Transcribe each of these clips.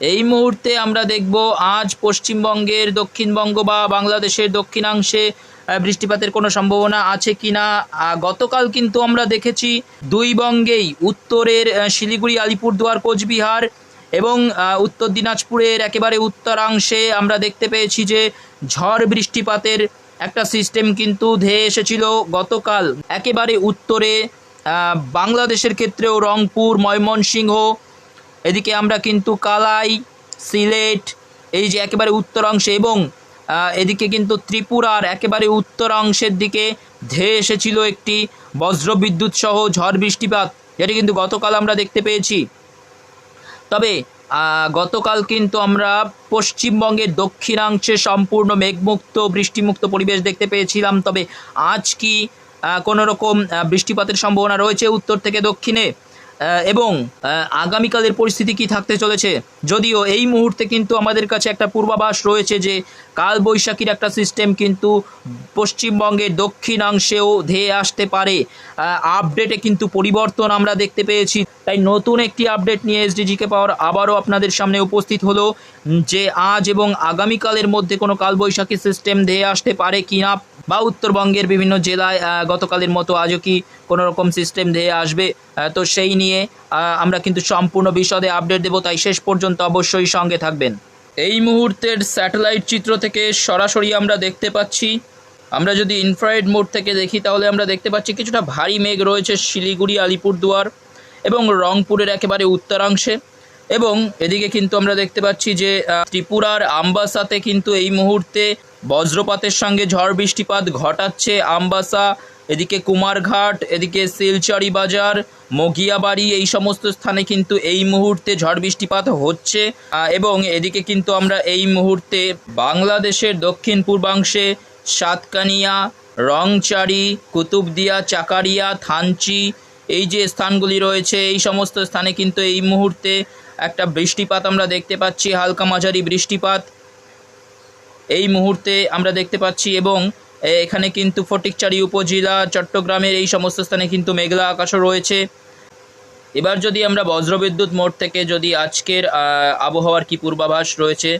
এই মুহূর্তে আমরা দেখব আজ পশ্চিমবঙ্গের দক্ষিণবঙ্গ বা বাংলাদেশের দক্ষিণাংশে বৃষ্টিপাতের কোনো সম্ভাবনা আছে কিনা। গতকাল কিন্তু আমরা দেখেছি দুই বঙ্গেই, উত্তরের শিলিগুড়ি, আলিপুরদুয়ার, কোচবিহার এবং উত্তর দিনাজপুরের একেবারে উত্তরাংশে আমরা দেখতে পেয়েছি যে ঝড় বৃষ্টিপাতের একটা সিস্টেম কিন্তু ধেয়ে এসেছিল গতকাল। একেবারে উত্তরে বাংলাদেশের ক্ষেত্রেও রংপুর, ময়মনসিংহ, এদিকে আমরা কিন্তু কালাই, সিলেট, এই যে একেবারে উত্তরাংশে, এবং এদিকে কিন্তু ত্রিপুরার একেবারে উত্তরাংশের দিকে ধেয়ে এসেছিল একটি বজ্রবিদ্যুৎ সহ ঝড় বৃষ্টিপাত, যেটি কিন্তু গতকাল আমরা দেখতে পেয়েছি। তবে গতকাল কিন্তু আমরা পশ্চিমবঙ্গের দক্ষিণাংশে সম্পূর্ণ মেঘমুক্ত, বৃষ্টিমুক্ত পরিবেশ দেখতে পেয়েছিলাম। তবে আজ কি কোনো রকম বৃষ্টিপাতের সম্ভাবনা রয়েছে উত্তর থেকে দক্ষিণে, এবং আগামীকালের পরিস্থিতি কি থাকতে চলেছে? যদিও এই মুহূর্তে কিন্তু আমাদের কাছে একটা পূর্বাভাস রয়েছে যে কালবৈশাখীর একটা সিস্টেম কিন্তু পশ্চিমবঙ্গের দক্ষিণাংশেও ধেয়ে আসতে পারে। আপডেটে কিন্তু পরিবর্তন আমরা দেখতে পেয়েছি। তাই নতুন একটি আপডেট নিয়ে এসডিজিকে পাওয়ার আবারও আপনাদের সামনে উপস্থিত হলো যে আজ এবং আগামীকালের মধ্যে কোনো কালবৈশাখী সিস্টেম ধেয়ে আসতে পারে কিনা, বা উত্তরবঙ্গের বিভিন্ন জেলায় গতকালের মতো আজও কি কোনো রকম সিস্টেম ধেয়ে আসবে। তো সেই নিয়ে আমরা কিন্তু সম্পূর্ণ বিশদে আপডেট দেব, তাই শেষ পর্যন্ত অবশ্যই সঙ্গে থাকবেন। এই মুহূর্তের স্যাটেলাইট চিত্র থেকে সরাসরি আমরা দেখতে পাচ্ছি, আমরা যদি ইনফ্রারেড মোড থেকে দেখি তাহলে আমরা দেখতে পাচ্ছি কিছুটা ভারী মেঘ রয়েছে শিলিগুড়ি, আলিপুরদুয়ার এবং রংপুরের একেবারে উত্তরাংশে। এবং এদিকে কিন্তু আমরা দেখতে পাচ্ছি যে ত্রিপুরার আমবাসাতে কিন্তু এই মুহূর্তে বজ্রপাতের সঙ্গে ঝড় বৃষ্টিপাত ঘটাচ্ছে আমবাসা, এদিকে কুমারঘাট, এদিকে শিলচরি বাজার, মগিয়াবাড়ি, এই সমস্ত স্থানে কিন্তু এই মুহূর্তে ঝড় বৃষ্টিপাত হচ্ছে। এবং এদিকে কিন্তু আমরা এই মুহূর্তে বাংলাদেশের দক্ষিণ পূর্বাংশে সাতকানিয়া, রংচারি, কুতুবদিয়া, চাকারিয়া, থানচি, এই যে স্থানগুলি রয়েছে এই সমস্ত স্থানে কিন্তু এই মুহূর্তে একটা বৃষ্টিপাত আমরা দেখতে পাচ্ছি, হালকা মাঝারি বৃষ্টিপাত এই মুহূর্তে আমরা দেখতে পাচ্ছি। এবং এখানে কিন্তু ফটিকচারি উপজেলা, চট্টগ্রামের এই সমস্ত স্থানে কিন্তু মেঘলা আকাশও রয়েছে। এবার যদি আমরা বজ্রবিদ্যুৎ মোড থেকে যদি আজকের আবহাওয়ার কি পূর্বাভাস রয়েছে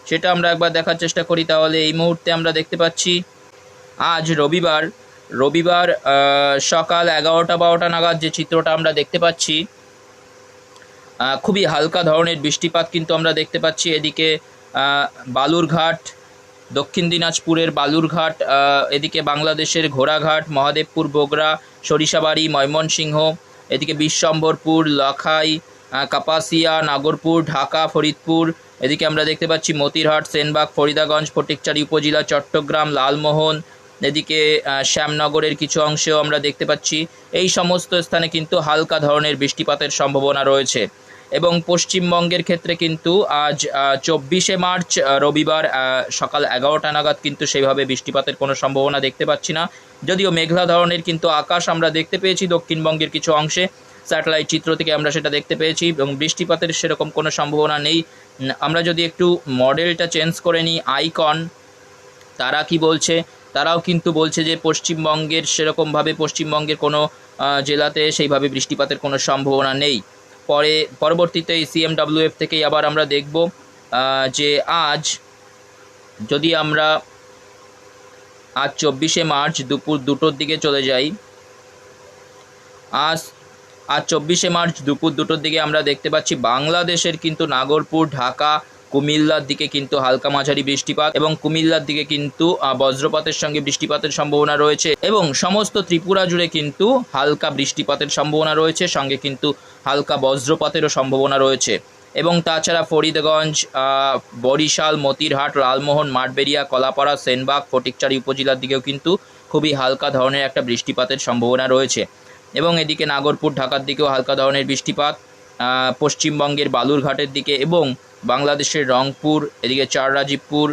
সেটা আমরা একবার দেখার চেষ্টা করি, তাহলে এই মুহূর্তে আমরা দেখতে পাচ্ছি আজ রবিবার সকাল 11টা-12টা নাগাদ যে চিত্রটা আমরা দেখতে পাচ্ছি, খুবই হালকা ধরনের বৃষ্টিপাত কিন্তু আমরা দেখতে পাচ্ছি। এদিকে বালুরঘাট, দক্ষিণ দিনাজপুরের বালুরঘাট, এদিকে বাংলাদেশের ঘোড়াঘাট, মহাদেবপুর, বগুড়া, সরিষাবাড়ি, ময়মনসিংহ, এদিকে বিশ্বম্ভরপুর, লাখাই, কাপাসিয়া, নাগরপুর, ঢাকা, ফরিদপুর, এদিকে আমরা দেখতে পাচ্ছি মতিরহাট, সেনবাগ, ফরিদাগঞ্জ, ফটিকচারি উপজেলা, চট্টগ্রাম, লালমোহন, এদিকে শ্যামনগরের কিছু অংশেও আমরা দেখতে পাচ্ছি। এই সমস্ত স্থানে কিন্তু হালকা ধরনের বৃষ্টিপাতের সম্ভাবনা রয়েছে। এবং পশ্চিমবঙ্গের ক্ষেত্রে কিন্তু আজ 24শে মার্চ রবিবার সকাল 11টা নাগাদ কিন্তু সেইভাবে বৃষ্টিপাতের কোনো সম্ভাবনা দেখতে পাচ্ছি না। যদিও মেঘলা ধরনের কিন্তু আকাশ আমরা দেখতে পেয়েছি দক্ষিণবঙ্গের কিছু অংশে, স্যাটেলাইট চিত্র থেকে আমরা সেটা দেখতে পেয়েছি, এবং বৃষ্টিপাতের সেরকম কোনো সম্ভাবনা নেই। আমরা যদি একটু মডেলটা চেঞ্জ করে নিই, আইকন, তারা কি বলছে, তারাও কিন্তু বলছে যে পশ্চিমবঙ্গের সেরকমভাবে পশ্চিমবঙ্গের কোনো জেলাতে সেইভাবে বৃষ্টিপাতের কোনো সম্ভাবনা নেই। পরবর্তীতে এই CMWF থেকেই আবার আমরা দেখব যে আজ যদি আমরা 24শে মার্চ দুপুর 2টোর দিকে চলে যাই, আজ 24শে মার্চ দুপুর 2টোর দিকে আমরা দেখতে পাচ্ছি বাংলাদেশের কিন্তু নাগরপুর, ঢাকা, কুমিল্লার দিকে কিন্তু হালকা মাঝারি বৃষ্টিপাত, এবং কুমিল্লার দিকে কিন্তু বজ্রপাতের সঙ্গে বৃষ্টিপাতের সম্ভাবনা রয়েছে। এবং সমস্ত ত্রিপুরা জুড়ে কিন্তু হালকা বৃষ্টিপাতের সম্ভাবনা রয়েছে, সঙ্গে কিন্তু হালকা বজ্রপাতেরও সম্ভাবনা রয়েছে। এবং তাছাড়া ফরিদগঞ্জ, বরিশাল, মতিরহাট, লালমোহন, মাঠবেড়িয়া, কলাপাড়া, সেনবাগ, ফটিকচারি উপজেলার দিকেও কিন্তু খুবই হালকা ধরনের একটা বৃষ্টিপাতের সম্ভাবনা রয়েছে। এবং এদিকে নাগরপুর, ঢাকার দিকেও হালকা ধরনের বৃষ্টিপাত, পশ্চিমবঙ্গের বালুরঘাটের দিকে এবং বাংলাদেশের রংপুর, এদিকে চাররাজীবপুর,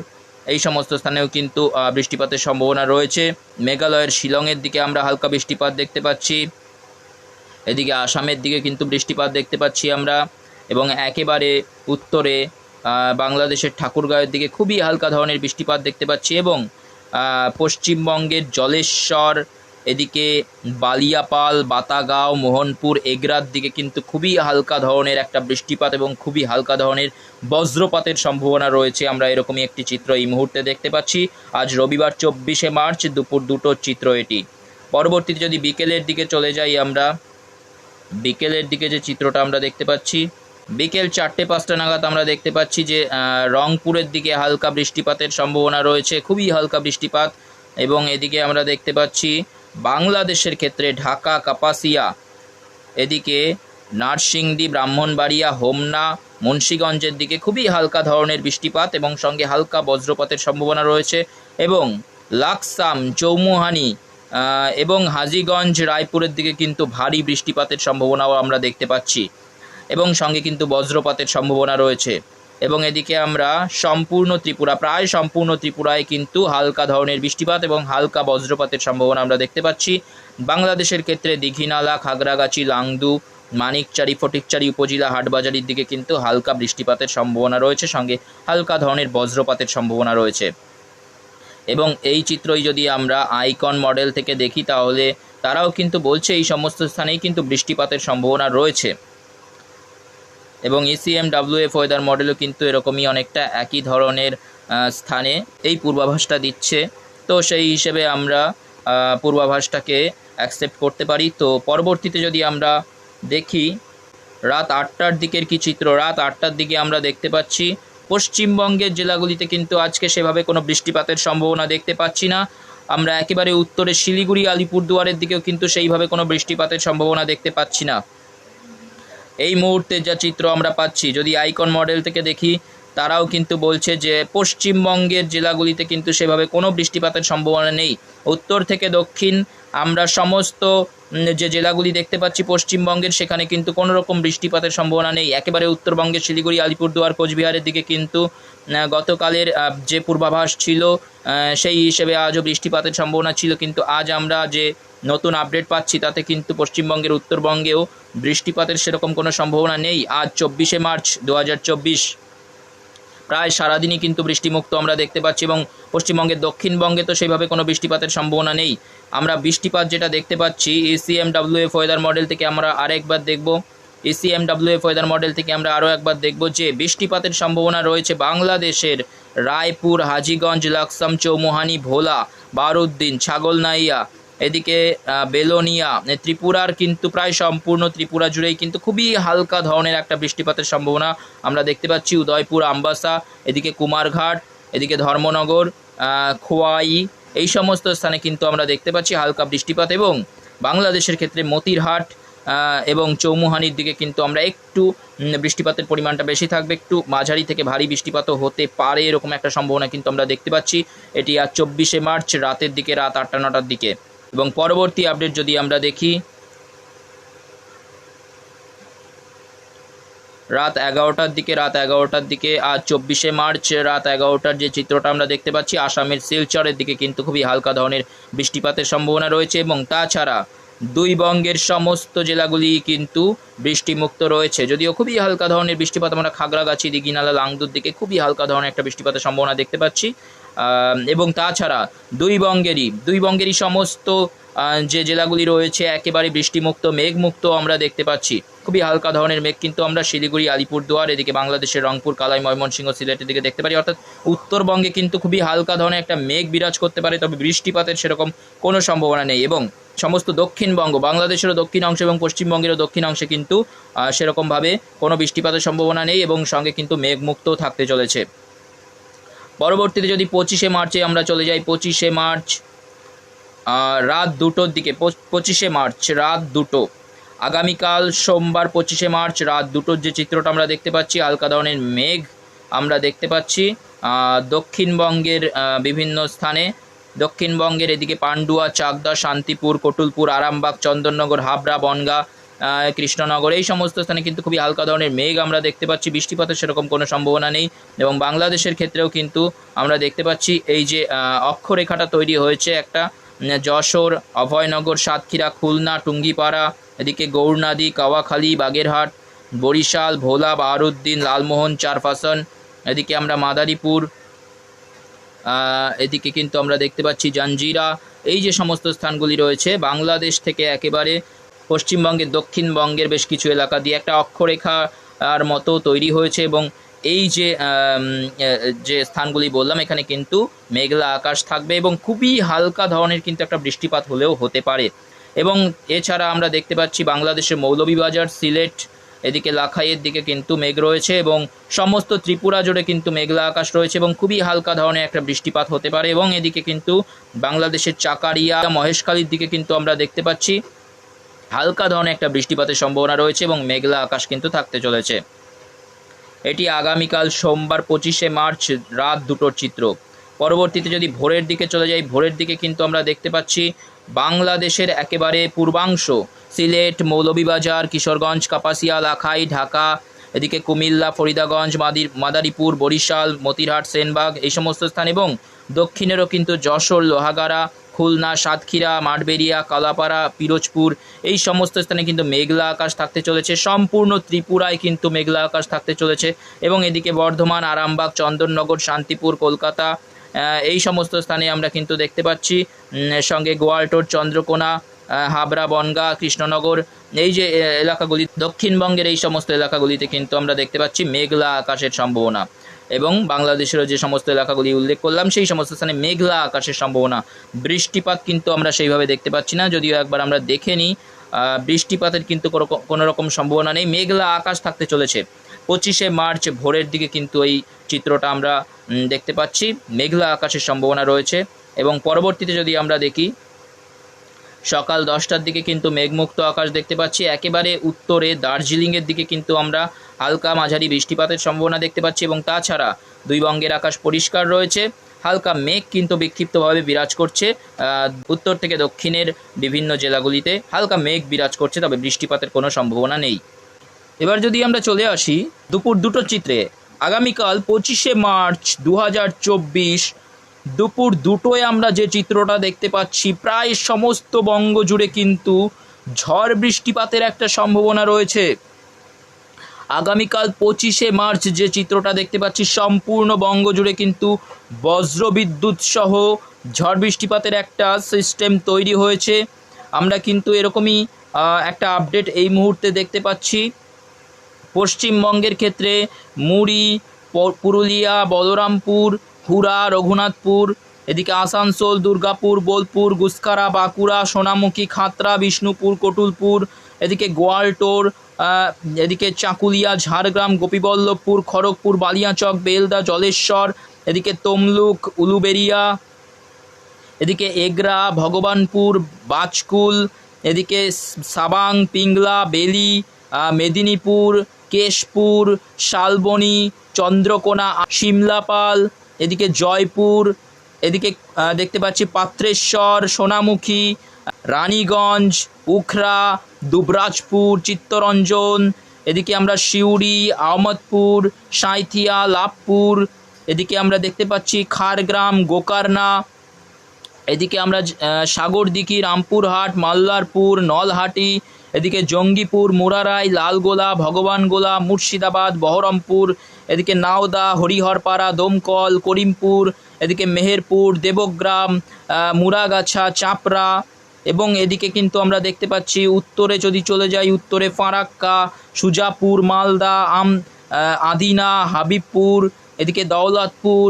এই সমস্ত স্থানেও কিন্তু বৃষ্টিপাতের সম্ভাবনা রয়েছে। মেঘালয়ের শিলংয়ের দিকে আমরা হালকা বৃষ্টিপাত দেখতে পাচ্ছি, এদিকে আসামের দিকে কিন্তু বৃষ্টিপাত দেখতে পাচ্ছি আমরা। এবং একেবারে উত্তরে বাংলাদেশের ঠাকুরগাঁওয়ের দিকে খুবই হালকা ধরনের বৃষ্টিপাত দেখতে পাচ্ছি। এবং পশ্চিমবঙ্গের জলেশ্বর, এদিকে বালিয়াপাল, বাতাগাঁও, মোহনপুর, এগরার দিকে কিন্তু খুবই হালকা ধরনের একটা বৃষ্টিপাত এবং খুবই হালকা ধরনের বজ্রপাতের সম্ভাবনা রয়েছে। আমরা এরকমই একটি চিত্র এই মুহূর্তে দেখতে পাচ্ছি। আজ রবিবার 24শে মার্চ দুপুর 2টোর চিত্র এটি। পরবর্তীতে যদি বিকেলের দিকে চলে যাই আমরা, বিকেলের দিকে যে চিত্রটা আমরা দেখতে পাচ্ছি, বিকেল 4টে-5টা নাগাদ আমরা দেখতে পাচ্ছি যে রংপুরের দিকে হালকা বৃষ্টিপাতের সম্ভাবনা রয়েছে, খুবই হালকা বৃষ্টিপাত। এবং এদিকে আমরা দেখতে পাচ্ছি বাংলাদেশের ক্ষেত্রে ঢাকা, কাপাসিয়া, এদিকে নারসিংদী, ব্রাহ্মণবাড়িয়া, হোমনা, মুন্সিগঞ্জের দিকে খুবই হালকা ধরনের বৃষ্টিপাত এবং সঙ্গে হালকা বজ্রপাতের সম্ভাবনা রয়েছে। এবং লাকসাম, চৌমুহানি এবং হাজীগঞ্জ, রায়পুরের দিকে কিন্তু ভারী বৃষ্টিপাতের সম্ভাবনাও আমরা দেখতে পাচ্ছি এবং সঙ্গে কিন্তু বজ্রপাতের সম্ভাবনা রয়েছে। এবং এদিকে আমরা সম্পূর্ণ ত্রিপুরা, প্রায় সম্পূর্ণ ত্রিপুরায় কিন্তু হালকা ধরনের বৃষ্টিপাত এবং হালকা বজ্রপাতের সম্ভাবনা আমরা দেখতে পাচ্ছি। বাংলাদেশের ক্ষেত্রে দীঘিনালা, খাগড়াগাছি, লাংদু, মানিকচারি, ফটিকচারি উপজেলা, হাটবাজারির দিকে কিন্তু হালকা বৃষ্টিপাতের সম্ভাবনা রয়েছে, সঙ্গে হালকা ধরনের বজ্রপাতের সম্ভাবনা রয়েছে। এবং এই চিত্রই যদি আমরা আইকন মডেল থেকে দেখি তাহলে তারাও কিন্তু বলছে এই সমস্ত স্থানেই কিন্তু বৃষ্টিপাতের সম্ভাবনা রয়েছে। এবং ECMWF ওয়েদার মডেলও কিন্তু এরকমই অনেকটা একই ধরনের স্থানে এই পূর্বাভাসটা দিচ্ছে। তো সেই হিসেবে আমরা পূর্বাভাসটাকে অ্যাকসেপ্ট করতে পারি। তো পরবর্তীতে যদি আমরা দেখি রাত 8টার দিকের কি চিত্র, রাত 8টার দিকে আমরা দেখতে পাচ্ছি পশ্চিমবঙ্গের জেলাগুলিতে কিন্তু আজকে সেভাবে কোনো বৃষ্টিপাতের সম্ভাবনা দেখতে পাচ্ছি না। আমরা একেবারে উত্তরে শিলিগুড়ি, আলিপুরদুয়ারের দিকেও কিন্তু সেইভাবে কোনো বৃষ্টিপাতের সম্ভাবনা দেখতে পাচ্ছি না। এই মুহূর্তে যা চিত্র আমরা পাচ্ছি, যদি আইকন মডেল থেকে দেখি তারাও কিন্তু বলছে যে পশ্চিমবঙ্গের জেলাগুলিতে কিন্তু সেভাবে কোনো বৃষ্টিপাতের সম্ভাবনা নেই। উত্তর থেকে দক্ষিণ আমরা সমস্ত যে জেলাগুলি দেখতে পাচ্ছি পশ্চিমবঙ্গের, সেখানে কিন্তু কোনো রকম বৃষ্টিপাতের সম্ভাবনা নেই। একেবারে উত্তরবঙ্গের শিলিগুড়ি, আলিপুরদুয়ার, কোচবিহারের দিকে কিন্তু গতকালের যে পূর্বাভাস ছিল সেই হিসেবে আজও বৃষ্টিপাতের সম্ভাবনা ছিল, কিন্তু আজ আমরা যে নতুন আপডেট পাচ্ছি তাতে কিন্তু পশ্চিমবঙ্গের উত্তরবঙ্গেও বৃষ্টিপাতের সেরকম কোনো সম্ভাবনা নেই। আজ 24শে মার্চ 2024 প্রায় সারাদিনই কিন্তু বৃষ্টিমুক্ত আমরা দেখতে পাচ্ছি এবং পশ্চিমবঙ্গের দক্ষিণবঙ্গে তো সেইভাবে কোনো বৃষ্টিপাতের সম্ভাবনা নেই। আমরা বৃষ্টিপাত যেটা দেখতে পাচ্ছি ECMWF ওয়েদার মডেল থেকে আমরা আরেকবার দেখব, ECMWF ওয়েদার মডেল থেকে আমরা আরও একবার দেখব যে বৃষ্টিপাতের সম্ভাবনা রয়েছে বাংলাদেশের রায়পুর, হাজীগঞ্জ, লাকসাম, চৌমুহানি, ভোলা, বারউদ্দিন, ছাগলনাইয়া, এদিকে বেলোনিয়া, ত্রিপুরার কিন্তু প্রায় সম্পূর্ণ ত্রিপুরা জুড়েই কিন্তু খুবই হালকা ধরনের একটা বৃষ্টিপাতের সম্ভাবনা আমরা দেখতে পাচ্ছি। উদয়পুর, আমবাসা, এদিকে কুমারঘাট, এদিকে ধর্মনগর, খোয়াই, এই সমস্ত স্থানে কিন্তু আমরা দেখতে পাচ্ছি হালকা বৃষ্টিপাত। এবং বাংলাদেশের ক্ষেত্রে মতিরহাট এবং চৌমুহানির দিকে কিন্তু আমরা একটু বৃষ্টিপাতের পরিমাণটা বেশি থাকবে, একটু মাঝারি থেকে ভারী বৃষ্টিপাতও হতে পারে এরকম একটা সম্ভাবনা কিন্তু আমরা দেখতে পাচ্ছি। এটি আজ 24শে মার্চ রাতের দিকে, রাত 8টা-9টার দিকে। এবং পরবর্তী আপডেট যদি আমরা দেখি রাত 11টার দিকে, রাত 11টার দিকে আজ 24শে মার্চ রাত 11টার যে চিত্রটা আমরা দেখতে পাচ্ছি, আসামের শিলচরের দিকে কিন্তু খুবই হালকা ধরনের বৃষ্টিপাতের সম্ভাবনা রয়েছে। এবং তাছাড়া দুই বঙ্গের সমস্ত জেলাগুলি কিন্তু বৃষ্টিমুক্ত রয়েছে, যদিও খুবই হালকা ধরনের বৃষ্টিপাত আমরা খাগড়াগাছি, দীঘিনালা, লাংদুর দিকে খুবই হালকা ধরনের একটা বৃষ্টিপাতের সম্ভাবনা দেখতে পাচ্ছি। এবং তাছাড়া দুই বঙ্গেরই সমস্ত যে জেলাগুলি রয়েছে একেবারে বৃষ্টিমুক্ত, মেঘমুক্ত আমরা দেখতে পাচ্ছি। খুবই হালকা ধরনের মেঘ কিন্তু আমরা শিলিগুড়ি, আলিপুরদুয়ার, এদিকে বাংলাদেশের রংপুর, কালাই, ময়মনসিংহ, সিলেটের দিকে দেখতে পারি। অর্থাৎ উত্তরবঙ্গে কিন্তু খুবই হালকা ধরনের একটা মেঘ বিরাজ করতে পারে, তবে বৃষ্টিপাতের সেরকম কোনো সম্ভাবনা নেই। এবং সমস্ত দক্ষিণবঙ্গ, বাংলাদেশেরও দক্ষিণ অংশ এবং পশ্চিমবঙ্গেরও দক্ষিণ অংশে কিন্তু সেরকমভাবে কোনো বৃষ্টিপাতের সম্ভাবনা নেই এবং সঙ্গে কিন্তু মেঘমুক্তও থাকতে চলেছে। পরবর্তীতে যদি 25শে মার্চে আমরা চলে যাই, 25শে মার্চ রাত 2টোর দিকে, 25শে মার্চ রাত 2টো, আগামীকাল সোমবার 25শে মার্চ রাত 2টোর যে চিত্রটা আমরা দেখতে পাচ্ছি, হালকা ধরনের মেঘ আমরা দেখতে পাচ্ছি দক্ষিণবঙ্গের বিভিন্ন স্থানে। দক্ষিণবঙ্গের এদিকে পান্ডুয়া, চাকদা, শান্তিপুর, কটুলপুর, আরামবাগ, চন্দননগর, হাবড়া, বনগাঁ, কৃষ্ণনগর, এই সমস্ত স্থানে কিন্তু খুবই হালকা ধরনের মেঘ আমরা দেখতে পাচ্ছি। বৃষ্টিপাতের সেরকম কোনো সম্ভাবনা নেই। এবং বাংলাদেশের ক্ষেত্রেও কিন্তু আমরা দেখতে পাচ্ছি এই যে অক্ষরেখাটা তৈরি হয়েছে একটা, যশোর, অভয়নগর, সাতক্ষীরা, খুলনা, টুঙ্গিপাড়া, এদিকে গৌরনদী, কাওয়াখালী, বাগেরহাট, বরিশাল, ভোলা, বাহারুদ্দিন, লালমোহন, চারফাসন, এদিকে আমরা মাদারীপুর, এদিকে কিন্তু আমরা দেখতে পাচ্ছি জাঞ্জিরা, এই যে সমস্ত স্থানগুলি রয়েছে বাংলাদেশ থেকে একেবারে পশ্চিমবঙ্গের দক্ষিণবঙ্গের বেশ কিছু এলাকা দিয়ে একটা অক্ষরেখা আর মতো তৈরি হয়েছে, এবং এই যে যে স্থানগুলি বললাম এখানে কিন্তু মেঘলা আকাশ থাকবে এবং খুবই হালকা ধরনের কিন্তু একটা বৃষ্টিপাত হলেও হতে পারে। এবং এছাড়া আমরা দেখতে পাচ্ছি বাংলাদেশের মৌলভীবাজার, সিলেট, এদিকে লাখাইয়ের দিকে কিন্তু মেঘ রয়েছে এবং সমস্ত ত্রিপুরা জুড়ে কিন্তু মেঘলা আকাশ রয়েছে এবং খুবই হালকা ধরনের একটা বৃষ্টিপাত হতে পারে। এবং এদিকে কিন্তু বাংলাদেশের চাকারিয়া, মহেশখালীর দিকে কিন্তু আমরা দেখতে পাচ্ছি হালকা ধরনের একটা বৃষ্টিপাতের সম্ভাবনা রয়েছে এবং মেঘলা আকাশ কিন্তু থাকতে চলেছে। এটি আগামীকাল সোমবার 25শে মার্চ রাত 2টোর চিত্র। পরবর্তীতে যদি ভোরের দিকে চলে যাই, ভোরের দিকে কিন্তু আমরা দেখতে পাচ্ছি বাংলাদেশের একেবারে পূর্বাংশ সিলেট, মৌলভীবাজার, কিশোরগঞ্জ, কাপাসিয়া, লাখাই, ঢাকা, এদিকে কুমিল্লা, ফরিদাগঞ্জ, মাদারীপুর, বরিশাল, মতিরহাট, সেনবাগ এই সমস্ত স্থান, এবং দক্ষিণেরও কিন্তু যশোর, লোহাগাড়া, খুলনা, সাতক্ষীরা, মাঠবেড়িয়া, কালাপাড়া, পিরোজপুর এই সমস্ত স্থানে কিন্তু মেঘলা আকাশ থাকতে চলেছে। সম্পূর্ণ ত্রিপুরায় কিন্তু মেঘলা আকাশ থাকতে চলেছে এবং এদিকে বর্ধমান, আরামবাগ, চন্দননগর, শান্তিপুর, কলকাতা এই সমস্ত স্থানে আমরা কিন্তু দেখতে পাচ্ছি, সঙ্গে গোয়ালটোর, চন্দ্রকোনা, হাবড়া, বনগাঁ, কৃষ্ণনগর এই যে এলাকাগুলি দক্ষিণবঙ্গের এই সমস্ত এলাকাগুলিতে কিন্তু আমরা দেখতে পাচ্ছি মেঘলা আকাশের সম্ভাবনা। এবং বাংলাদেশেরও যে সমস্ত এলাকাগুলি উল্লেখ করলাম সেই সমস্ত স্থানে মেঘলা আকাশের সম্ভাবনা। বৃষ্টিপাত কিন্তু আমরা সেইভাবে দেখতে পাচ্ছি না, যদিও একবার আমরা দেখে নিই, বৃষ্টিপাতের কিন্তু কোনো রকম সম্ভাবনা নেই, মেঘলা আকাশ থাকতে চলেছে। 25শে মার্চ ভোরের দিকে কিন্তু এই চিত্রটা আমরা দেখতে পাচ্ছি, মেঘলা আকাশের সম্ভাবনা রয়েছে। এবং পরবর্তীতে যদি আমরা দেখি সকাল 10টার দিকে কিন্তু মেঘমুক্ত আকাশ দেখতে পাচ্ছি। একেবারে উত্তরে দার্জিলিংয়ের দিকে কিন্তু আমরা হালকা মাঝারি বৃষ্টিপাতের সম্ভাবনা দেখতে পাচ্ছি এবং তাছাড়া দুই বঙ্গের আকাশ পরিষ্কার রয়েছে, হালকা মেঘ কিন্তু বিক্ষিপ্তভাবে বিরাজ করছে। উত্তর থেকে দক্ষিণের বিভিন্ন জেলাগুলিতে হালকা মেঘ বিরাজ করছে, তবে বৃষ্টিপাতের কোনো সম্ভাবনা নেই। এবার যদি আমরা চলে আসি দুপুর 2টোর চিত্রে, আগামীকাল 25শে মার্চ 2024 দুপুর 2টোয় আমরা যে চিত্রটা দেখতে পাচ্ছি, প্রায় সমস্ত বঙ্গ জুড়ে কিন্তু ঝড় বৃষ্টিপাতের একটা সম্ভাবনা রয়েছে। আগামীকাল 25শে মার্চ যে চিত্রটা দেখতে পাচ্ছি সম্পূর্ণ বঙ্গ জুড়ে কিন্তু বজ্রবিদ্যুৎ সহ ঝড় বৃষ্টিপাতের একটা সিস্টেম তৈরি হয়েছে। আমরা কিন্তু এরকমই একটা আপডেট এই মুহূর্তে দেখতে পাচ্ছি। পশ্চিমবঙ্গের ক্ষেত্রে মুড়ি, পুরুলিয়া, বলরামপুর, হুরা, রঘুনাথপুর, এদিকে আসানসোল, দুর্গাপুর, বোলপুর, গুসকারা, বাঁকুড়া, সোনামুখী, খাতড়া, বিষ্ণুপুর, কটুলপুর, এদিকে গোয়ালটোর, এদিকে চাকুলিয়া, ঝাড়গ্রাম, গোপীবল্লভপুর, খড়গপুর, বালিয়াচক, বেলদা, জলেশ্বর, এদিকে তমলুক, উলুবেড়িয়া, এদিকে এগরা, ভগবানপুর, বাজকুল, এদিকে সাবাং, পিংলা, বেলি, মেদিনীপুর, কেশপুর, শালবনী, চন্দ্রকোনা, শিমলাপাল, এদিকে জয়পুর, এদিকে দেখতে পাচ্ছি পাত্রেশ্বর, সোনামুখী, রানীগঞ্জ, উখরা, দুবরাজপুর, চিত্তরঞ্জন, এদিকে আমরা সিউড়ি, আহমদপুর, সাঁইথিয়া, লাভপুর, এদিকে আমরা দেখতে পাচ্ছি খারগ্রাম, গোকর্ণা, এদিকে আমরা সাগরদিঘি, রামপুরহাট, মাল্লারপুর, নলহাটি, এদিকে জঙ্গিপুর, মুরারাই, লালগোলা, ভগবানগোলা, মুর্শিদাবাদ, বহরমপুর, এদিকে নাওদা, হরিহরপাড়া, দমকল, করিমপুর, এদিকে মেহেরপুর, দেবগ্রাম, মুরাগাছা, চাপড়া, এবং এদিকে কিন্তু আমরা দেখতে পাচ্ছি উত্তরে যদি চলে যাই, উত্তরে ফারাক্কা, সুজাপুর, মালদা, আদিনা, হাবিবপুর, এদিকে দৌলতপুর,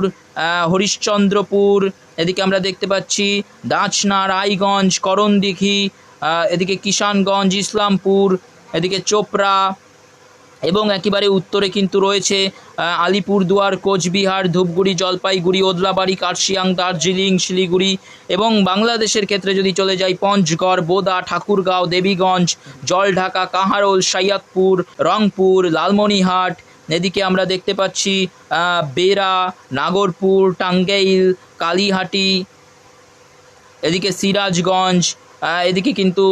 হরিশ্চন্দ্রপুর, এদিকে আমরা দেখতে পাচ্ছি দাঁচনা, রায়গঞ্জ, করণদিঘি, এদিকে কিষানগঞ্জ, ইসলামপুর, এদিকে চোপড়া, এবং একেবারে উত্তরে কিন্তু রয়েছে আলিপুরদুয়ার, কোচবিহার, ধূপগুড়ি, জলপাইগুড়ি, ওদলাবাড়ি, কার্শিয়াং, দার্জিলিং, শিলিগুড়ি, এবং বাংলাদেশের ক্ষেত্রে যদি চলে যাই পঞ্চগড়, বোদা, ঠাকুরগাঁও, দেবীগঞ্জ, জলঢাকা, কাহারোল, সৈয়দপুর, রংপুর, লালমনিরহাট, এদিকে আমরা দেখতে পাচ্ছি বেরা, নাগরপুর, টাঙ্গাইল, কালীহাটি, এদিকে সিরাজগঞ্জ, এদিকে কিন্তু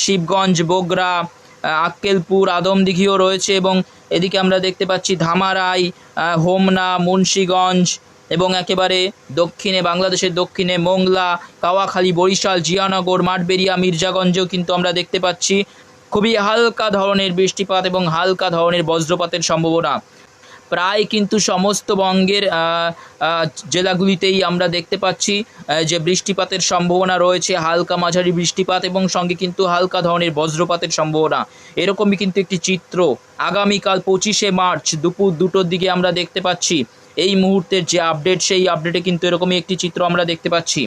শিবগঞ্জ, বগুড়া, আক্কেলপুর, আদমদিঘিও রয়েছে, এবং এদিকে আমরা দেখতে পাচ্ছি ধামারাই, হোমনা, মুন্সিগঞ্জ, এবং একেবারে দক্ষিণে বাংলাদেশের দক্ষিণে মোংলা, কাওয়াখালী, বরিশাল, জিয়ানগর, মাঠবেড়িয়া, মির্জাগঞ্জেও কিন্তু আমরা দেখতে পাচ্ছি খুবই হালকা ধরনের বৃষ্টিপাত এবং হালকা ধরনের বজ্রপাতের সম্ভাবনা। প্রায় কিন্তু সমস্ত বঙ্গের জেলাগুলিতেই আমরা দেখতে পাচ্ছি যে বৃষ্টিপাতের সম্ভাবনা রয়েছে, হালকা মাঝারি বৃষ্টিপাত এবং সঙ্গে কিন্তু হালকা ধরনের বজ্রপাতের সম্ভাবনা। এরকমই কিন্তু একটি চিত্র আগামীকাল 25শে মার্চ দুপুর 2টোর দিকে আমরা দেখতে পাচ্ছি। এই মুহূর্তের যে আপডেট, সেই আপডেটে কিন্তু এরকমই একটি চিত্র আমরা দেখতে পাচ্ছি।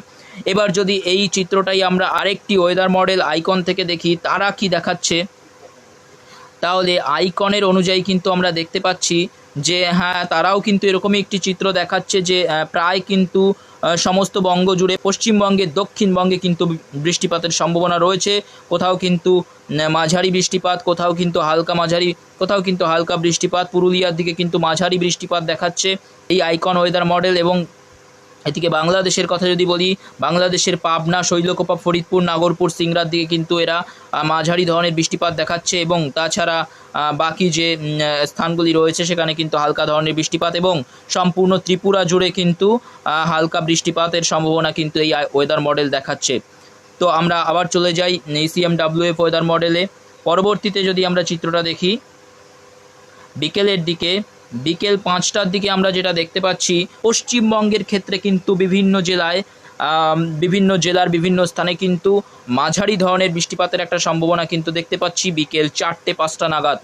এবার যদি এই চিত্রটাই আমরা আরেকটি ওয়েদার মডেল আইকন থেকে দেখি তারা কি দেখাচ্ছে, তাহলে আইকনের অনুযায়ী কিন্তু আমরা দেখতে পাচ্ছি যে হ্যাঁ, তারাও কিন্তু এরকমই একটি চিত্র দেখাচ্ছে যে প্রায় কিন্তু সমস্ত বঙ্গ জুড়ে, পশ্চিমবঙ্গের দক্ষিণবঙ্গে কিন্তু বৃষ্টিপাতের সম্ভাবনা রয়েছে। কোথাও কিন্তু মাঝারি বৃষ্টিপাত, কোথাও কিন্তু হালকা মাঝারি, কোথাও কিন্তু হালকা বৃষ্টিপাত, পুরুলিয়ার দিকে কিন্তু মাঝারি বৃষ্টিপাত দেখাচ্ছে এই আইকন ওয়েদার মডেল। এবং এদিকে বাংলাদেশের কথা যদি বলি, বাংলাদেশের পাবনা, শৈলকুপা, ফরিদপুর, নাগরপুর, সিংড়ার দিকে কিন্তু এরা মাঝারি ধরনের বৃষ্টিপাত দেখাচ্ছে। এবং তাছাড়া বাকি যে স্থানগুলি রয়েছে সেখানে কিন্তু হালকা ধরনের বৃষ্টিপাত, এবং সম্পূর্ণ ত্রিপুরা জুড়ে কিন্তু হালকা বৃষ্টিপাতের সম্ভাবনা কিন্তু এই ওয়েদার মডেল দেখাচ্ছে। তো আমরা আবার চলে যাই ECMWF ওয়েদার মডেলে। পরবর্তীতে যদি আমরা চিত্রটা দেখি বিকেলের দিকে, বিকেল 5টার দিকে আমরা যেটা দেখতে পাচ্ছি, পশ্চিমবঙ্গের ক্ষেত্রে কিন্তু বিভিন্ন জেলার বিভিন্ন স্থানে কিন্তু মাঝারি ধরনের বৃষ্টিপাতের একটা সম্ভাবনা কিন্তু দেখতে পাচ্ছি বিকেল 4টে-5টা নাগাদ।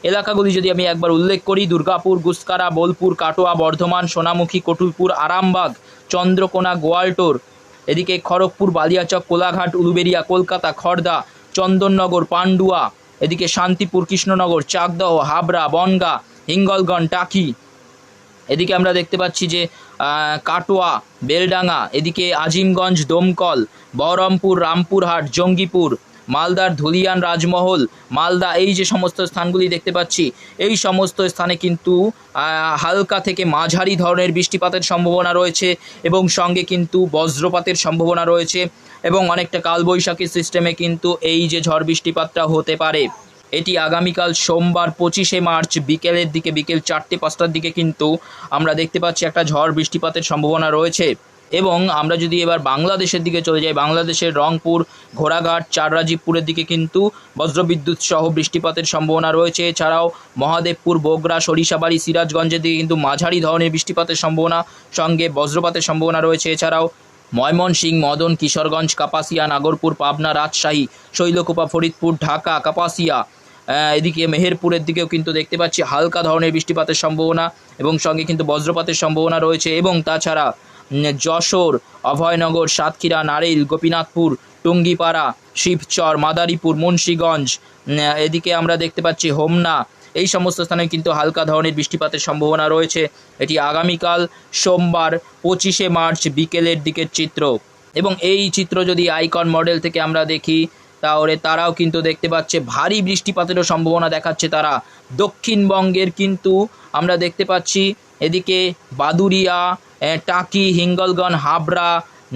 এলাকাগুলি যদি আমি একবার উল্লেখ করি, দুর্গাপুর, গুসকারা, বোলপুর, কাটোয়া, বর্ধমান, সোনামুখী, কটুলপুর, আরামবাগ, চন্দ্রকোনা, গোয়ালটোর, এদিকে খড়গপুর, বালিয়াচক, কোলাঘাট, উলুবেড়িয়া, কলকাতা, খড়দা, চন্দননগর, পান্ডুয়া, এদিকে শান্তিপুর, কৃষ্ণনগর, চাকদহ, হাবড়া, বনগাঁ, হিঙ্গলগঞ্জ, টাকি, এদিকে আমরা দেখতে পাচ্ছি যে কাটোয়া, বেলডাঙ্গা, এদিকে আজিমগঞ্জ, দমকল, বহরমপুর, রামপুরহাট, জঙ্গিপুর, মালদার ধুলিয়ান, রাজমহল, মালদা, এই যে সমস্ত স্থানগুলি দেখতে পাচ্ছি, এই সমস্ত স্থানে কিন্তু হালকা থেকে মাঝারি ধরনের বৃষ্টিপাতের সম্ভাবনা রয়েছে এবং সঙ্গে কিন্তু বজ্রপাতের সম্ভাবনা রয়েছে। এবং অনেকটা কালবৈশাখী সিস্টেমে কিন্তু এই যে ঝড় বৃষ্টিপাতটা হতে পারে। এটি আগামীকাল সোমবার 25শে মার্চ বিকেলের দিকে, বিকেল 4টে-5টার দিকে কিন্তু আমরা দেখতে পাচ্ছি একটা ঝড় বৃষ্টিপাতের সম্ভাবনা রয়েছে। এবং আমরা যদি এবার বাংলাদেশের দিকে চলে যাই, বাংলাদেশের রংপুর, ঘোড়াঘাট, চাররাজীবপুরের দিকে কিন্তু বজ্রবিদ্যুৎ সহ বৃষ্টিপাতের সম্ভাবনা রয়েছে। এছাড়াও মহাদেবপুর, বগুড়া, সরিষাবাড়ি, সিরাজগঞ্জের দিকে কিন্তু মাঝারি ধরনের বৃষ্টিপাতের সম্ভাবনা, সঙ্গে বজ্রপাতের সম্ভাবনা রয়েছে। এছাড়াও ময়মনসিংহ, মদন, কিশোরগঞ্জ, কাপাসিয়া, নাগরপুর, পাবনা, রাজশাহী, শৈলকুপা, ফরিদপুর, ঢাকা, কাপাসিয়া, এদিকে মেহেরপুরের দিকেও কিন্তু দেখতে পাচ্ছি হালকা ধরনের বৃষ্টিপাতের সম্ভাবনা এবং সঙ্গে কিন্তু বজ্রপাতের সম্ভাবনা রয়েছে। এবং তাছাড়া যশোর, অভয়নগর, সাতক্ষীরা, নারেইল, গোপীনাথপুর, টুঙ্গিপাড়া, শিবচর, মাদারীপুর, মুন্সীগঞ্জ, এদিকে আমরা দেখতে পাচ্ছি হোমনা, এই সমস্ত স্থানে কিন্তু হালকা ধরনের বৃষ্টিপাতের সম্ভাবনা রয়েছে। এটি আগামীকাল সোমবার 25শে মার্চ বিকেলের দিকের চিত্র। এবং এই চিত্র যদি আইকন মডেল থেকে আমরা দেখি, তাহলে তারাও কিন্তু দেখতে পাচ্ছে ভারী বৃষ্টিপাতেরও সম্ভাবনা দেখাচ্ছে তারা। দক্ষিণবঙ্গের কিন্তু আমরা দেখতে পাচ্ছি এদিকে বাদুড়িয়া, টাকি, হিঙ্গলগঞ্জ, হাবড়া,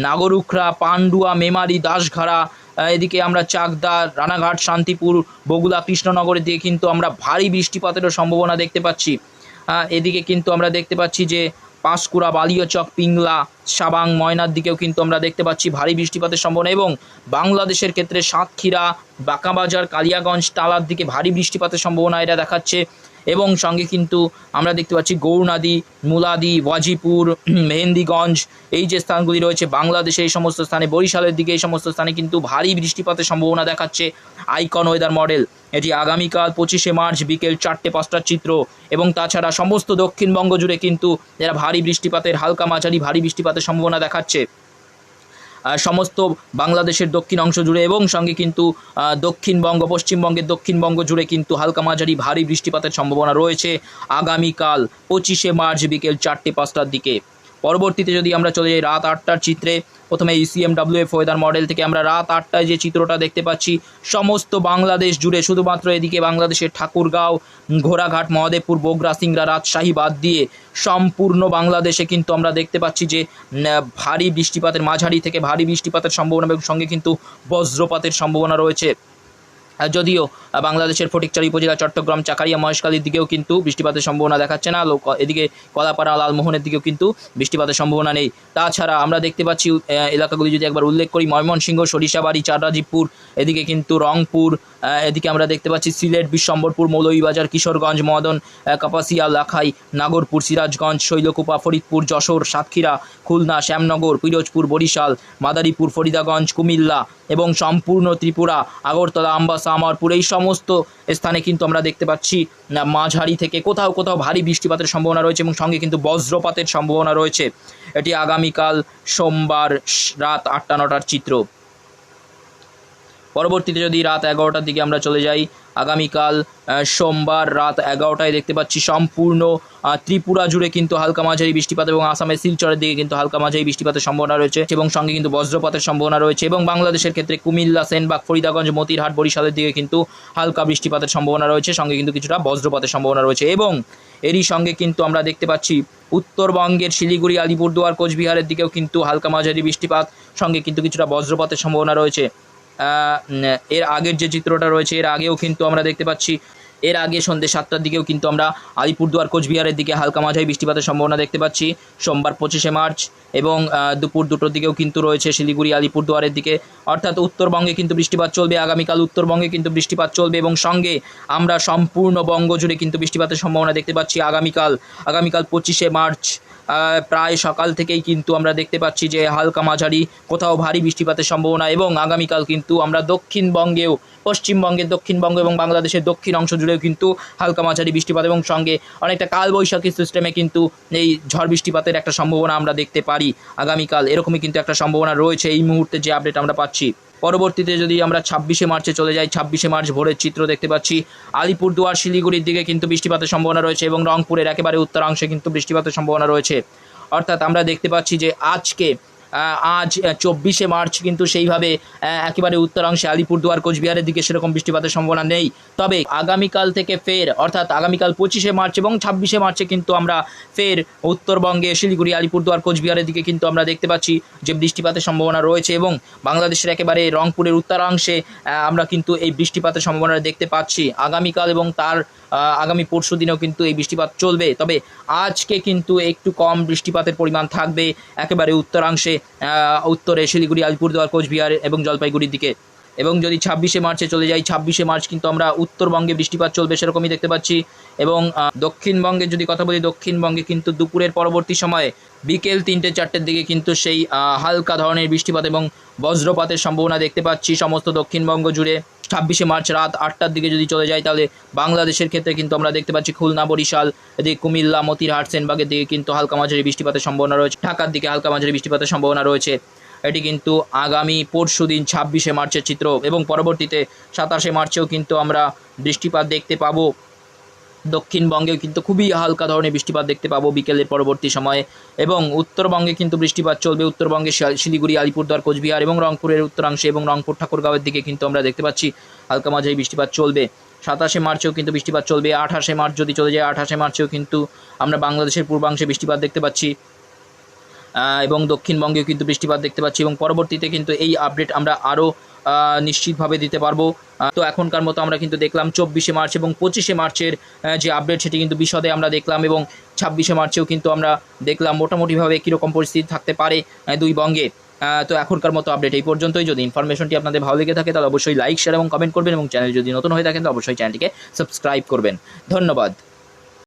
নাগরুখরা, পান্ডুয়া, মেমারি, দাসঘাড়া, এদিকে আমরা চাকদা, রানাঘাট, শান্তিপুর, বগুড়া, কৃষ্ণনগরের দিকে কিন্তু আমরা ভারী বৃষ্টিপাতেরও সম্ভাবনা দেখতে পাচ্ছি। এদিকে কিন্তু আমরা দেখতে পাচ্ছি যে পাঁশকুড়া, বালিয়াচক, পিংলা, সাবাং, ময়নার দিকেও কিন্তু আমরা দেখতে পাচ্ছি ভারী বৃষ্টিপাতের সম্ভাবনা। এবং বাংলাদেশের ক্ষেত্রে সাতক্ষীরা, বাঁকাবাজার, কালিয়াগঞ্জ, টালার দিকে ভারী বৃষ্টিপাতের সম্ভাবনা এটা দেখাচ্ছে। এবং সঙ্গে কিন্তু আমরা দেখতে পাচ্ছি গৌরনদী, মুলাদি, ওয়াজিপুর, মেহেন্দিগঞ্জ, এই যে স্থানগুলি রয়েছে বাংলাদেশে, এই সমস্ত স্থানে, বরিশালের দিকে এই সমস্ত স্থানে কিন্তু ভারী বৃষ্টিপাতের সম্ভাবনা দেখাচ্ছে আইকন ওয়েদার মডেল। এটি আগামীকাল 25শে মার্চ বিকেল 4টে-5টার চিত্র। এবং তাছাড়া সমস্ত দক্ষিণবঙ্গ জুড়ে কিন্তু এরা ভারী বৃষ্টিপাতের, হালকা মাঝারি ভারী বৃষ্টিপাতের সম্ভাবনা দেখাচ্ছে সমস্ত বাংলাদেশের দক্ষিণ অংশ জুড়ে। এবং সঙ্গে কিন্তু দক্ষিণবঙ্গ, পশ্চিমবঙ্গের দক্ষিণবঙ্গ জুড়ে কিন্তু হালকা মাঝারি ভারী বৃষ্টিপাতের সম্ভাবনা রয়েছে আগামীকাল 25শে মার্চ বিকেল 4টে-5টার দিকে। পরবর্তীতে যদি আমরা চলে যাই রাত 8টার চিত্রে, প্রথমে ECMWF ওয়েদার মডেল থেকে আমরা রাত 8টায় যে চিত্রটা দেখতে পাচ্ছি, সমস্ত বাংলাদেশ জুড়ে, শুধুমাত্র এদিকে বাংলাদেশের ঠাকুরগাঁও, ঘোড়াঘাট, মহাদেবপুর, বগুড়া, সিংড়া, রাজশাহী বাদ দিয়ে সম্পূর্ণ বাংলাদেশে কিন্তু আমরা দেখতে পাচ্ছি যে ভারী বৃষ্টিপাতের, মাঝারি থেকে ভারী বৃষ্টিপাতের সম্ভাবনা এবং সঙ্গে কিন্তু বজ্রপাতের সম্ভাবনা রয়েছে। যদিও বাংলাদেশের ফটিকছড়ি উপজেলা চট্টগ্রাম চাকারিয়া মহেশখালীর দিকেও কিন্তু বৃষ্টিপাতের সম্ভাবনা দেখাচ্ছে না, এদিকে কলাপাড়া লালমোহনের দিকেও কিন্তু বৃষ্টিপাতের সম্ভাবনা নেই। তাছাড়া আমরা দেখতে পাচ্ছি এলাকাগুলি যদি একবার উল্লেখ করি, ময়মনসিংহ, সরিষাবাড়ি, চাররাজীবপুর, এদিকে কিন্তু রংপুর, এদিকে আমরা দেখতে পাচ্ছি সিলেট, বিশ্বম্বরপুর, মৌলভীবাজার, কিশোরগঞ্জ, মদন, কাপাসিয়া, লাখাই, নাগরপুর, সিরাজগঞ্জ, শৈলকুপা, ফরিদপুর, যশোর, সাতক্ষীরা, খুলনা, শ্যামনগর, পিরোজপুর, বরিশাল, মাদারীপুর, ফরিদাগঞ্জ, কুমিল্লা এবং সম্পূর্ণ ত্রিপুরা, আগরতলা, আম্বাসা, আমারপুর, এই সমস্ত স্থানে কিন্তু আমরা দেখতে পাচ্ছি মাঝারি থেকে কোথাও কোথাও ভারী বৃষ্টিপাতের সম্ভাবনা রয়েছে এবং সঙ্গে কিন্তু বজ্রপাতের সম্ভাবনা রয়েছে। এটি আগামীকাল সোমবার রাত 8টা-9টার চিত্র। পরবর্তীতে যদি রাত 11টার দিকে আমরা চলে যাই, আগামীকাল সোমবার রাত 11টায় দেখতে পাচ্ছি সম্পূর্ণ ত্রিপুরা জুড়ে কিন্তু হালকা মাঝারি বৃষ্টিপাত এবং আসামের শিলচরের দিকে কিন্তু হালকা মাঝারি বৃষ্টিপাতের সম্ভাবনা রয়েছে এবং সঙ্গে কিন্তু বজ্রপাতের সম্ভাবনা রয়েছে এবং বাংলাদেশের ক্ষেত্রে কুমিল্লা, সেনবাগ, ফরিদাগঞ্জ, মতিরহাট, বরিশালের দিকে কিন্তু হালকা বৃষ্টিপাতের সম্ভাবনা রয়েছে, সঙ্গে কিন্তু কিছুটা বজ্রপাতের সম্ভাবনা রয়েছে এবং এরই সঙ্গে কিন্তু আমরা দেখতে পাচ্ছি উত্তরবঙ্গের শিলিগুড়ি, আলিপুরদুয়ার, কোচবিহারের দিকেও কিন্তু হালকা মাঝারি বৃষ্টিপাত, সঙ্গে কিন্তু কিছুটা বজ্রপাতের সম্ভাবনা রয়েছে। এর আগের যে চিত্রটা রয়েছে এর আগেও কিন্তু আমরা দেখতে পাচ্ছি, এর আগে সন্ধ্যে 7টার দিকেও কিন্তু আমরা আলিপুরদুয়ার, কোচবিহারের দিকে হালকা মাঝারি বৃষ্টিপাতের সম্ভাবনা দেখতে পাচ্ছি সোমবার 25শে মার্চ এবং দুপুর 2টোর দিকেও কিন্তু রয়েছে শিলিগুড়ি, আলিপুরদুয়ারের দিকে, অর্থাৎ উত্তরবঙ্গে কিন্তু বৃষ্টিপাত চলবে আগামীকাল, উত্তরবঙ্গে কিন্তু বৃষ্টিপাত চলবে এবং সঙ্গে আমরা সম্পূর্ণ বঙ্গ জুড়ে কিন্তু বৃষ্টিপাতের সম্ভাবনা দেখতে পাচ্ছি আগামীকাল 25শে মার্চ প্রায় সকাল থেকেই কিন্তু আমরা দেখতে পাচ্ছি যে হালকা মাঝারি কোথাও ভারী বৃষ্টিপাতের সম্ভাবনা এবং আগামীকাল কিন্তু আমরা দক্ষিণবঙ্গেও, পশ্চিমবঙ্গের দক্ষিণবঙ্গ এবং বাংলাদেশের দক্ষিণ অংশ জুড়েও কিন্তু হালকা মাঝারি বৃষ্টিপাত এবং সঙ্গে অনেকটা কালবৈশাখী সিস্টেমে কিন্তু এই ঝড় বৃষ্টিপাতের একটা সম্ভাবনা আমরা দেখতে পারি আগামীকাল, এরকমই কিন্তু একটা সম্ভাবনা রয়েছে এই মুহূর্তে যে আপডেট আমরা পাচ্ছি। পরবর্তীতে যদি আমরা 26শে মার্চে চলে যাই, 26শে মার্চ ভোরের চিত্র দেখতে পাচ্ছি আলিপুরদুয়ার, শিলিগুড়ির দিকে কিন্তু বৃষ্টিপাতের সম্ভাবনা রয়েছে এবং রংপুরের একেবারে উত্তরাংশে কিন্তু বৃষ্টিপাতের সম্ভাবনা রয়েছে। অর্থাৎ আমরা দেখতে পাচ্ছি যে আজ 24শে মার্চ কিন্তু সেইভাবে একেবারে উত্তরাংশে আলিপুরদুয়ার, কোচবিহারের দিকে সেরকম বৃষ্টিপাতের সম্ভাবনা নেই, তবে আগামীকাল থেকে ফের অর্থাৎ আগামীকাল 25শে মার্চ এবং 26শে মার্চে কিন্তু আমরা ফের উত্তরবঙ্গে শিলিগুড়ি, আলিপুরদুয়ার, কোচবিহারের দিকে কিন্তু আমরা দেখতে পাচ্ছি যে বৃষ্টিপাতের সম্ভাবনা রয়েছে এবং বাংলাদেশের একেবারে রংপুরের উত্তরাংশে আমরা কিন্তু এই বৃষ্টিপাতের সম্ভাবনা দেখতে পাচ্ছি আগামীকাল এবং তার আগামী পরশু দিনেও কিন্তু এই বৃষ্টিপাত চলবে, তবে আজকে কিন্তু একটু কম বৃষ্টিপাতের পরিমাণ থাকবে একেবারে উত্তরাংশে, উত্তরে শিলিগুড়ি, আলিপুরদুয়ার, কোচবিহার এবং জলপাইগুড়ির দিকে। এবং যদি 26শে মার্চে চলে যাই, 26শে মার্চ কিন্তু আমরা উত্তরবঙ্গে বৃষ্টিপাত চলবে সেরকমই দেখতে পাচ্ছি এবং দক্ষিণবঙ্গে যদি কথা বলি, দক্ষিণবঙ্গে কিন্তু দুপুরের পরবর্তী সময়ে বিকেল 3টে-4টের দিকে কিন্তু সেই হালকা ধরনের বৃষ্টিপাত এবং বজ্রপাতের সম্ভাবনা দেখতে পাচ্ছি সমস্ত দক্ষিণবঙ্গ জুড়ে। 26শে মার্চ রাত 8টার দিকে যদি চলে যায় তাহলে বাংলাদেশের ক্ষেত্রে কিন্তু আমরা দেখতে পাচ্ছি খুলনা, বরিশাল, এদিকে কুমিল্লা, মতিরহাট, সেনবাগের দিকে কিন্তু হালকা মাঝারি বৃষ্টিপাতের সম্ভাবনা রয়েছে, ঢাকার দিকে হালকা মাঝারি বৃষ্টিপাতের সম্ভাবনা রয়েছে। এটি কিন্তু আগামী পরশু দিন 26শে মার্চের চিত্র এবং পরবর্তীতে 27শে মার্চেও কিন্তু আমরা বৃষ্টিপাত দেখতে পাবো, দক্ষিণবঙ্গেও কিন্তু খুবই হালকা ধরনের বৃষ্টিপাত দেখতে পাবো বিকেলের পরবর্তী সময়ে এবং উত্তরবঙ্গে কিন্তু বৃষ্টিপাত চলবে, উত্তরবঙ্গে শিলিগুড়ি, আলিপুরদুয়ার, কোচবিহার এবং রংপুরের উত্তরাংশে এবং রংপুর, ঠাকুরগাঁওয়ের দিকে কিন্তু আমরা দেখতে পাচ্ছি হালকা মাঝারি বৃষ্টিপাত চলবে। 27শে মার্চেও কিন্তু বৃষ্টিপাত চলবে। 28শে মার্চ যদি চলে যায়, 28শে মার্চেও কিন্তু আমরা বাংলাদেশের পূর্বাংশে বৃষ্টিপাত দেখতে পাচ্ছি এবং দক্ষিণবঙ্গেও কিন্তু বৃষ্টিপাত দেখতে পাচ্ছি এবং পরবর্তীতে কিন্তু এই আপডেট আমরা আরও নিশ্চিতভাবে দিতে পারবো। তো এখনকার মতো আমরা কিন্তু দেখলাম 24শে মার্চ এবং 25শে মার্চের যে আপডেট সেটি কিন্তু বিশদে আমরা দেখলাম এবং 26শে মার্চেও কিন্তু আমরা দেখলাম মোটামুটিভাবে কীরকম পরিস্থিতি থাকতে পারে দুই বঙ্গে। তো এখনকার মতো আপডেট এই পর্যন্তই। যদি ইনফরমেশনটি আপনাদের ভালো লেগে থাকে তাহলে অবশ্যই লাইক, শেয়ার এবং কমেন্ট করবেন এবং চ্যানেল যদি নতুন হয়ে থাকেন তো অবশ্যই চ্যানেলটিকে সাবস্ক্রাইব করবেন। ধন্যবাদ।